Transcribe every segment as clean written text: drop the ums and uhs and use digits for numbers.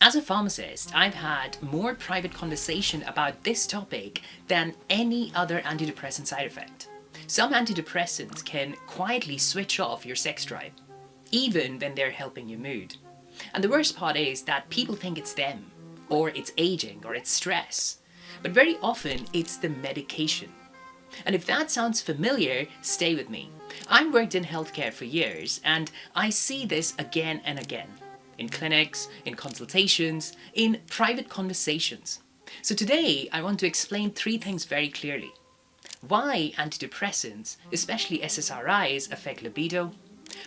As a pharmacist, I've had more private conversation about this topic than any other antidepressant side effect. Some antidepressants can quietly switch off your sex drive, even when they're helping your mood. And the worst part is that people think it's them, or it's aging, or it's stress. But very often, it's the medication. And if that sounds familiar, stay with me. I worked in healthcare for years, and I see this again and again. In clinics, in consultations, in private conversations. So today, I want to explain 3 things very clearly. Why antidepressants, especially SSRIs, affect libido,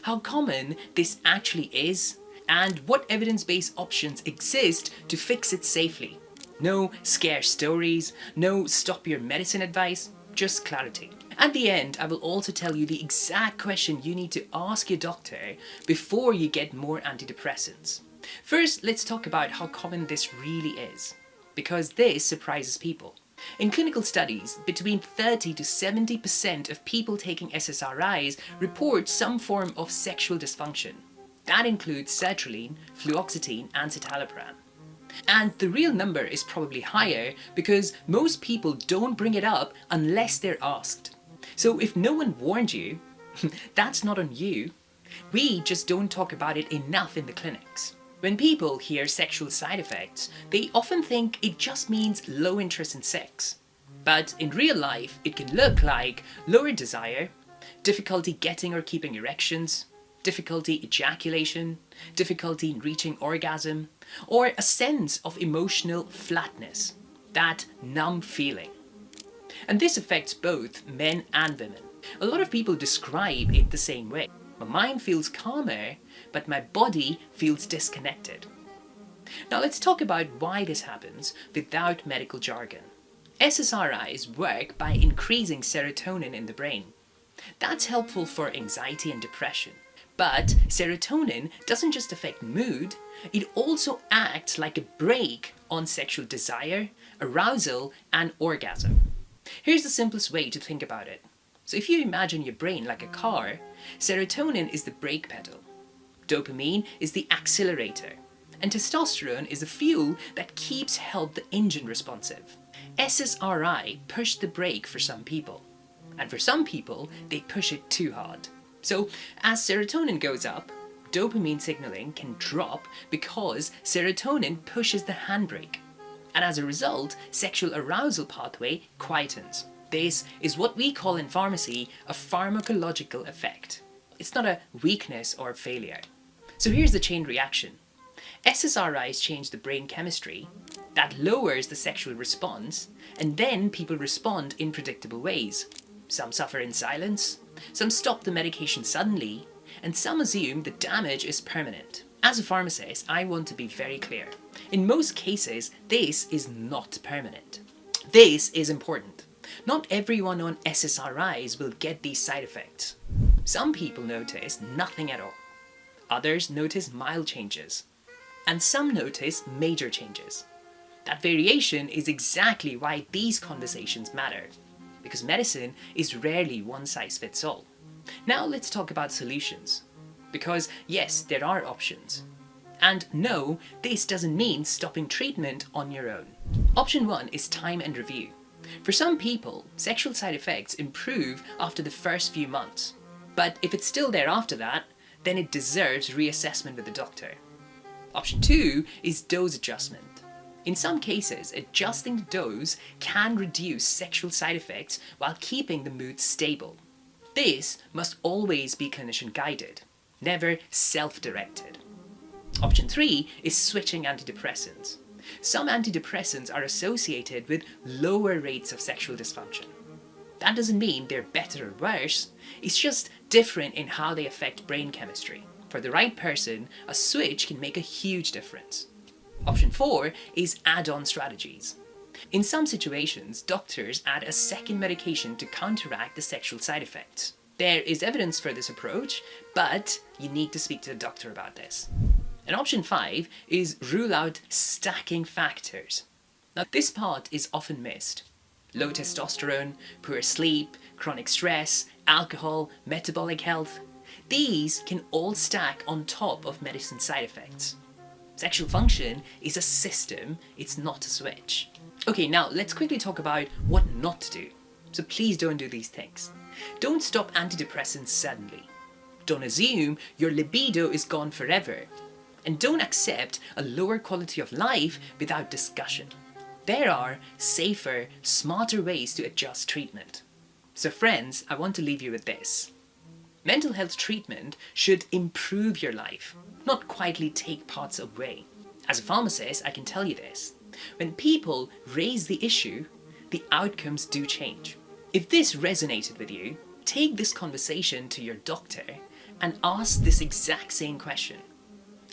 how common this actually is, and what evidence-based options exist to fix it safely. No scare stories, no stop your medicine advice, just clarity. At the end, I will also tell you the exact question you need to ask your doctor before you get more antidepressants. First, let's talk about how common this really is, because this surprises people. In clinical studies, between 30 to 70% of people taking SSRIs report some form of sexual dysfunction. That includes sertraline, fluoxetine, and citalopram. And the real number is probably higher because most people don't bring it up unless they're asked. So if no one warned you, that's not on you. We just don't talk about it enough in the clinics. When people hear sexual side effects, they often think it just means low interest in sex. But in real life, it can look like lower desire, difficulty getting or keeping erections, difficulty ejaculation, difficulty in reaching orgasm, or a sense of emotional flatness, that numb feeling. And this affects both men and women. A lot of people describe it the same way. My mind feels calmer, but my body feels disconnected. Now let's talk about why this happens without medical jargon. SSRIs work by increasing serotonin in the brain. That's helpful for anxiety and depression. But serotonin doesn't just affect mood, it also acts like a brake on sexual desire, arousal, and orgasm. Here's the simplest way to think about it. So if you imagine your brain like a car, serotonin is the brake pedal, dopamine is the accelerator, and testosterone is the fuel that keeps the engine responsive. SSRI push the brake for some people, and for some people, they push it too hard. So as serotonin goes up, dopamine signaling can drop because serotonin pushes the handbrake. And as a result, sexual arousal pathway quietens. This is what we call in pharmacy a pharmacological effect. It's not a weakness or failure. So here's the chain reaction. SSRIs change the brain chemistry, that lowers the sexual response, and then people respond in predictable ways. Some suffer in silence, some stop the medication suddenly, and some assume the damage is permanent. As a pharmacist, I want to be very clear. In most cases, this is not permanent. This is important. Not everyone on SSRIs will get these side effects. Some people notice nothing at all. Others notice mild changes. And some notice major changes. That variation is exactly why these conversations matter. Because medicine is rarely one size fits all. Now let's talk about solutions. Because yes, there are options. And no, this doesn't mean stopping treatment on your own. Option 1 is time and review. For some people, sexual side effects improve after the first few months. But if it's still there after that, then it deserves reassessment with the doctor. Option 2 is dose adjustment. In some cases, adjusting the dose can reduce sexual side effects while keeping the mood stable. This must always be clinician guided, never self-directed. Option 3 is switching antidepressants. Some antidepressants are associated with lower rates of sexual dysfunction. That doesn't mean they're better or worse, it's just different in how they affect brain chemistry. For the right person, a switch can make a huge difference. Option 4 is add-on strategies. In some situations, doctors add a second medication to counteract the sexual side effects. There is evidence for this approach, but you need to speak to the doctor about this. And option 5 is rule out stacking factors. Now this part is often missed. Low testosterone, poor sleep, chronic stress, alcohol, metabolic health. These can all stack on top of medicine side effects. Sexual function is a system, it's not a switch. Okay, now let's quickly talk about what not to do. So please don't do these things. Don't stop antidepressants suddenly. Don't assume your libido is gone forever. And don't accept a lower quality of life without discussion. There are safer, smarter ways to adjust treatment. So friends, I want to leave you with this. Mental health treatment should improve your life, not quietly take parts away. As a pharmacist, I can tell you this. When people raise the issue, the outcomes do change. If this resonated with you, take this conversation to your doctor and ask this exact same question.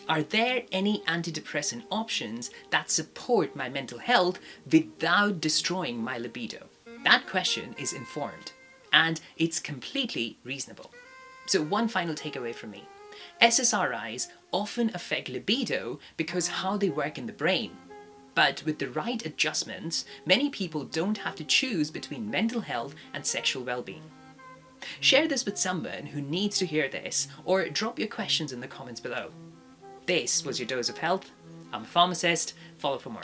Are there any antidepressant options that support my mental health without destroying my libido? That question is informed, and it's completely reasonable. So one final takeaway from me. SSRIs often affect libido because how they work in the brain. But with the right adjustments, many people don't have to choose between mental health and sexual well-being. Share this with someone who needs to hear this, or drop your questions in the comments below. This was your dose of health. I'm a pharmacist. Follow for more.